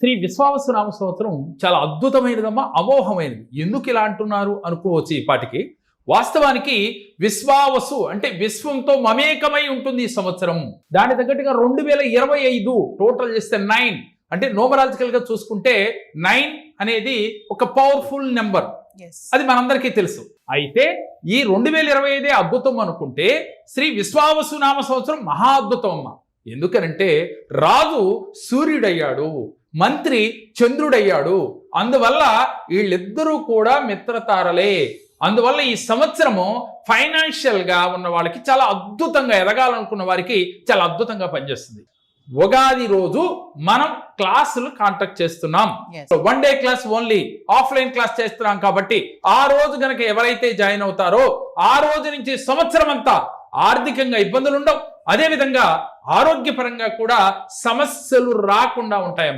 శ్రీ విశ్వావసు నామ సంవత్సరం చాలా అద్భుతమైనదమ్మా, అమోఘమైనది. ఎందుకు ఇలా అంటున్నారు అనుకోవచ్చు ఈ పాటికి. వాస్తవానికి విశ్వావసు అంటే విశ్వంతో మమేకమై ఉంటుంది ఈ సంవత్సరం. దాని తగ్గట్టుగా 2025 టోటల్ చేస్తే 9 అంటే న్యూమరాలజికల్ గా చూసుకుంటే 9 అనేది ఒక పవర్ఫుల్ నెంబర్. అది మనందరికీ తెలుసు. అయితే ఈ 2025 అద్భుతం అనుకుంటే శ్రీ విశ్వావసు నామ సంవత్సరం మహా అద్భుతం అమ్మ. ఎందుకనంటే రాజు సూర్యుడయ్యాడు, మంత్రి చంద్రుడయ్యాడు. అందువల్ల వీళ్ళిద్దరూ కూడా మిత్రతారలే. అందువల్ల ఈ సంవత్సరము ఫైనాన్షియల్ గా ఉన్న వాళ్ళకి చాలా అద్భుతంగా, ఎదగాలనుకున్న వారికి చాలా అద్భుతంగా పనిచేస్తుంది. ఉగాది రోజు మనం క్లాసులు కాంటాక్ట్ చేస్తున్నాం. 1 day class only, offline class చేస్తున్నాం. కాబట్టి ఆ రోజు గనక ఎవరైతే జాయిన్ అవుతారో ఆ రోజు నుంచి సంవత్సరం అంతా ఆర్థికంగా ఇబ్బందులు ఉండవు. అదేవిధంగా ఆరోగ్యపరంగా కూడా సమస్యలు రాకుండా ఉంటాయమ్మా.